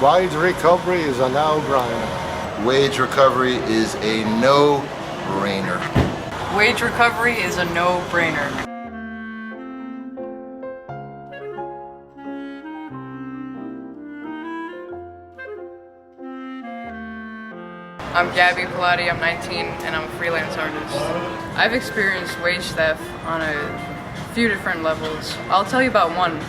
Wage recovery is a no-brainer. Wage recovery is a no-brainer. Wage recovery is a no-brainer. I'm Gaby, Pelatti, I'm 19, and I'm a freelance artist. I've experienced wage theft on a few different levels. I'll tell you about one.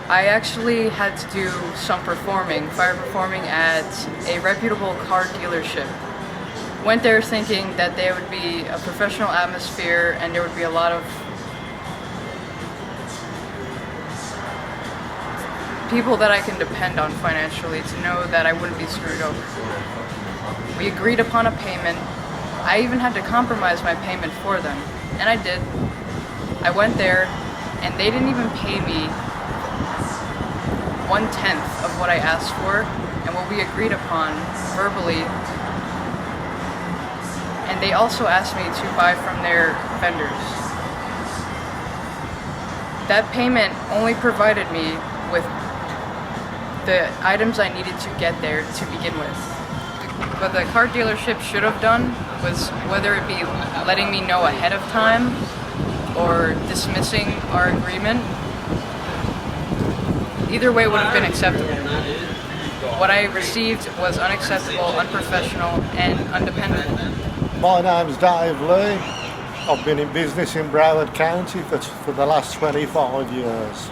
I actually had to do some fire performing at a reputable car dealership. Went there thinking that there would be a professional atmosphere and there would be a lot of people that I can depend on financially to know that I wouldn't be screwed over. We agreed upon a payment. I even had to compromise my payment for them, and I did. I went there, and they didn't even pay me 1/10 of what I asked for and what we agreed upon verbally. And they also asked me to buy from their vendors. That payment only provided me with the items I needed to get there to begin with. What the car dealership should have done was, whether it be letting me know ahead of time or dismissing our agreement, either way would have been acceptable. What I received was unacceptable, unprofessional, and undependable. My name's Dave Lee. I've been in business in Broward County for the last 25 years.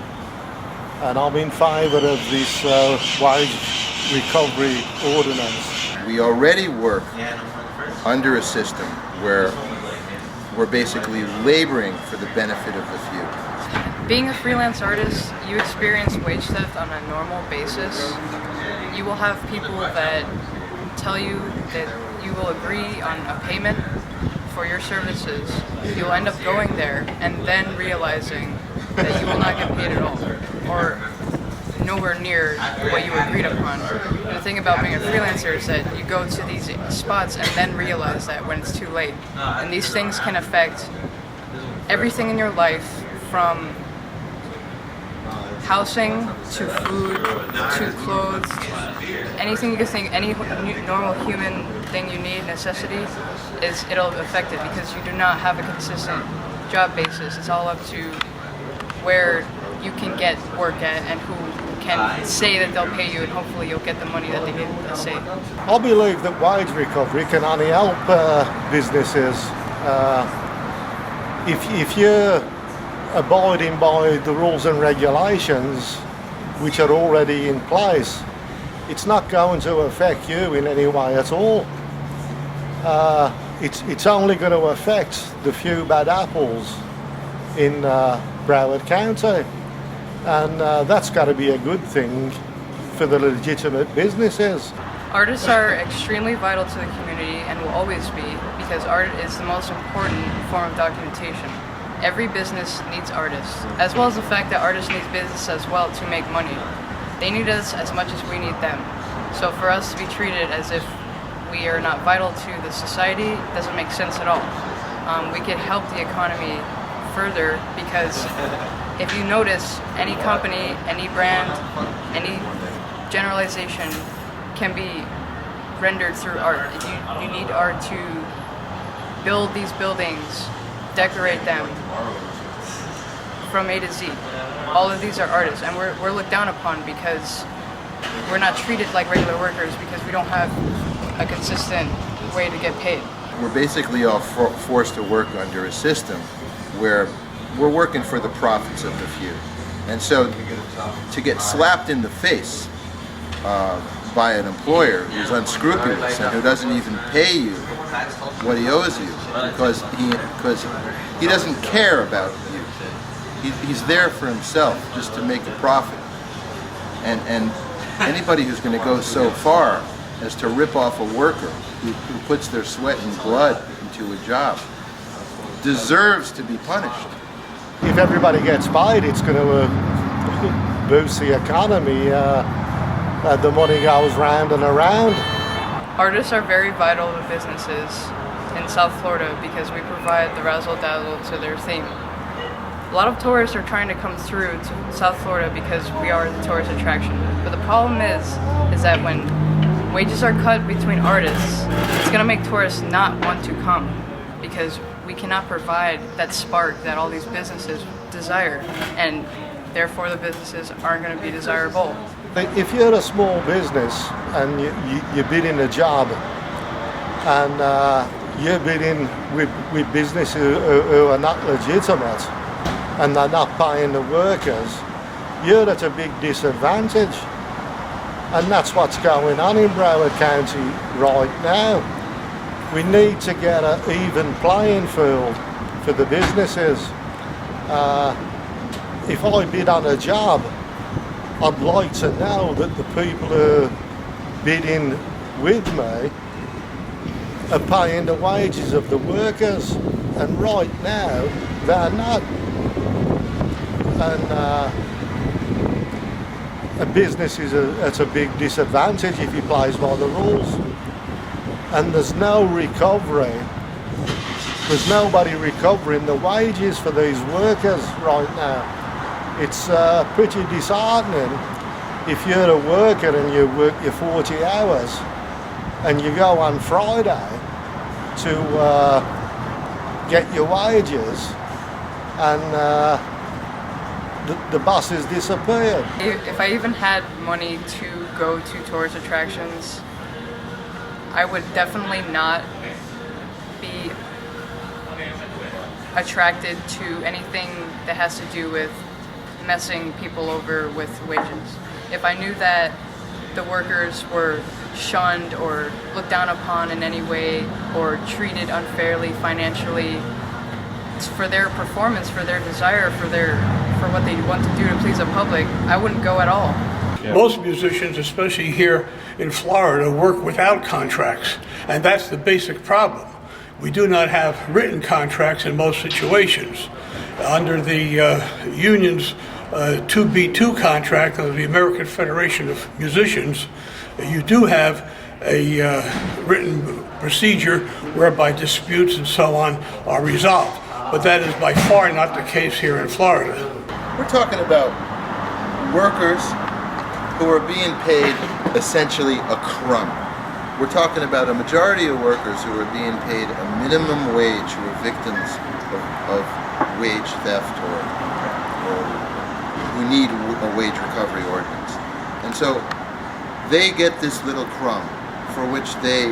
And I'm in favour of this wage recovery ordinance. We already work under a system where we're basically laboring for the benefit of the few. Being a freelance artist, you experience wage theft on a normal basis. You will have people that tell you that you will agree on a payment for your services. You'll end up going there and then realizing that you will not get paid at all, or nowhere near what you agreed upon. And the thing about being a freelancer is that you go to these spots and then realize that when it's too late. And these things can affect everything in your life, from housing to food to clothes, anything you can think, any normal human thing you need, necessity, it'll affect it, because you do not have a consistent job basis. It's all up to where you can get work at and who can say that they'll pay you, and hopefully you'll get the money that they need to say. I believe that wage recovery can only help businesses if you're abiding by the rules and regulations which are already in place. It's not going to affect you in any way at all. It's only going to affect the few bad apples in Broward County, and that's got to be a good thing for the legitimate businesses. Artists are extremely vital to the community and will always be, because art is the most important form of documentation. Every business needs artists, as well as the fact that artists need business as well to make money. They need us as much as we need them. So for us to be treated as if we are not vital to the society doesn't make sense at all. We could help the economy further, because if you notice, any company, any brand, any generalization can be rendered through art. You need art to build these buildings, decorate them from A to Z. All of these are artists, and we're looked down upon because we're not treated like regular workers, because we don't have a consistent way to get paid. We're basically all forced to work under a system where we're working for the profits of the few. And so to get slapped in the face by an employer who's unscrupulous and who doesn't even pay you what he owes you because he doesn't care about you. He's there for himself, just to make a profit. And anybody who's going to go so far as to rip off a worker who puts their sweat and blood into a job deserves to be punished. If everybody gets paid, it's going to boost the economy. The money goes round and around. Artists are very vital to businesses in South Florida because we provide the razzle dazzle to their theme. A lot of tourists are trying to come through to South Florida because we are the tourist attraction. But the problem is that when wages are cut between artists, it's going to make tourists not want to come because we cannot provide that spark that all these businesses desire, and therefore the businesses aren't going to be desirable. If you're a small business and you're bidding a job and you're bidding with businesses who are not legitimate and they're not paying the workers, you're at a big disadvantage. And that's what's going on in Broward County right now. We need to get an even playing field for the businesses. If I bid on a job, I'd like to know that the people who are bidding with me are paying the wages of the workers, and right now they're not. And a business is at a big disadvantage if he plays by the rules. And there's no recovery. There's nobody recovering the wages for these workers right now. It's pretty disheartening if you're a worker and you work your 40 hours and you go on Friday to get your wages and the boss has disappeared. If I even had money to go to tourist attractions, I would definitely not be attracted to anything that has to do with messing people over with wages. If I knew that the workers were shunned or looked down upon in any way or treated unfairly financially for their performance, for their desire, for what they want to do to please the public, I wouldn't go at all. Most musicians, especially here in Florida, work without contracts, and that's the basic problem. We do not have written contracts in most situations. Under the union's 2B2 contract of the American Federation of Musicians, you do have a written procedure whereby disputes and so on are resolved. But that is by far not the case here in Florida. We're talking about workers who are being paid essentially a crumb. We're talking about a majority of workers who are being paid a minimum wage, who are victims of wage theft or who need a wage recovery ordinance. And so they get this little crumb for which they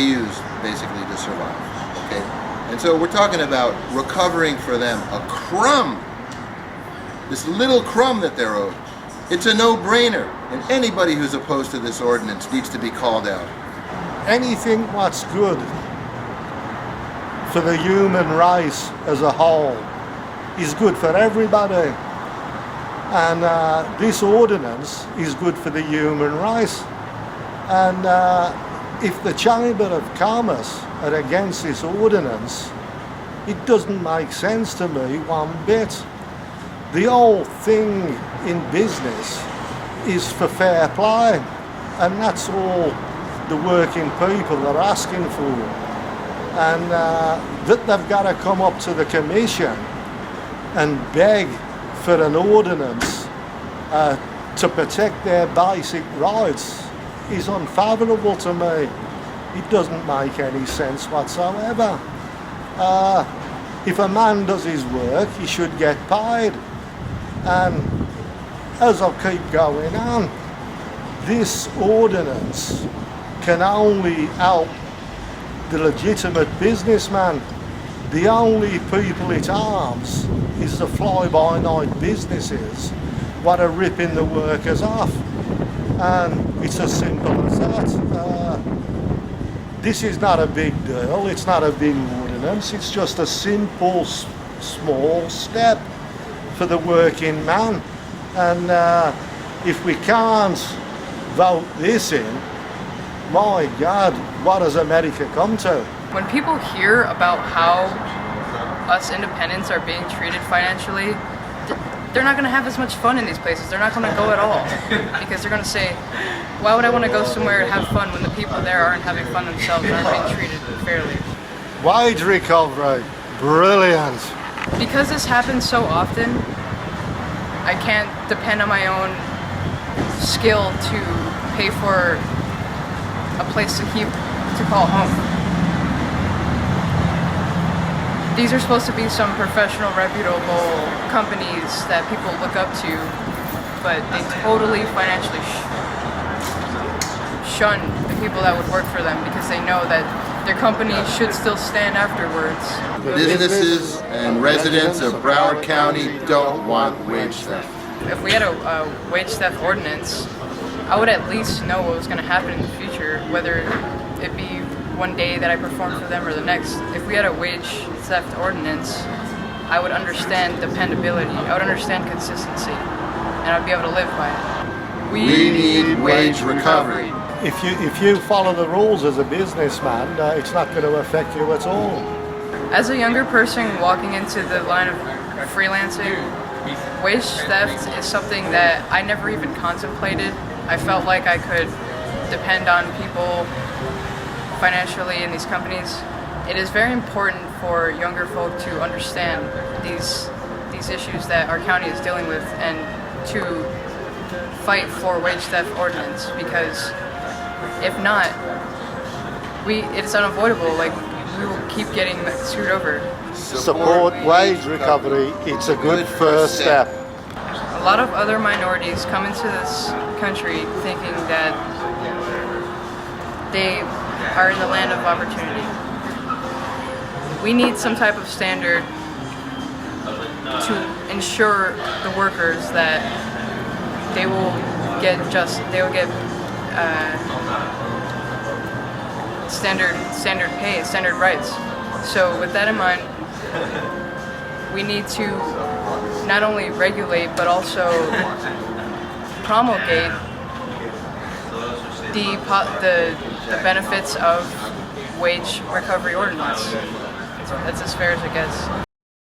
use basically to survive. Okay? And so we're talking about recovering for them a crumb, this little crumb that they're owed. It's a no-brainer, and anybody who's opposed to this ordinance needs to be called out. Anything what's good for the human race as a whole is good for everybody. And this ordinance is good for the human race. And if the Chamber of Commerce are against this ordinance, it doesn't make sense to me one bit. The whole thing in business is for fair play, and that's all the working people are asking for. And that they've got to come up to the Commission and beg for an ordinance to protect their basic rights is unfathomable to me. It doesn't make any sense whatsoever. If a man does his work, he should get paid. And as I keep going on, this ordinance can only help the legitimate businessman. The only people it harms is the fly-by-night businesses what are ripping the workers off. And it's as simple as that. This is not a big deal, it's not a big ordinance, it's just a simple, small step for the working man. And if we can't vote this in, my God, what has America come to? When people hear about how us independents are being treated financially, they're not going to have as much fun in these places. They're not going to go at all because they're going to say, why would I want to go somewhere and have fun when the people there aren't having fun themselves and aren't being treated fairly? Wage recovery, brilliant. Because this happens so often, I can't depend on my own skill to pay for a place to call home. These are supposed to be some professional, reputable companies that people look up to, but they totally financially shun the people that would work for them because they know that their company should still stand afterwards. Businesses and residents of Broward County don't want wage theft. If we had a wage theft ordinance, I would at least know what was going to happen in the future, whether it be one day that I performed for them or the next. If we had a wage theft ordinance, I would understand dependability, I would understand consistency, and I'd be able to live by it. We need wage recovery. If you follow the rules as a businessman, it's not going to affect you at all. As a younger person walking into the line of freelancing, wage theft is something that I never even contemplated. I felt like I could depend on people financially in these companies. It is very important for younger folk to understand these issues that our county is dealing with and to fight for wage theft ordinance, because if not, it's unavoidable. Like, we will keep getting screwed over. Support wage recovery. It's a good first step. A lot of other minorities come into this country thinking that they are in the land of opportunity. We need some type of standard to ensure the workers that they will get standard pay, standard rights. So with that in mind, we need to not only regulate but also promulgate the benefits of wage recovery ordinance. That's as fair as it gets.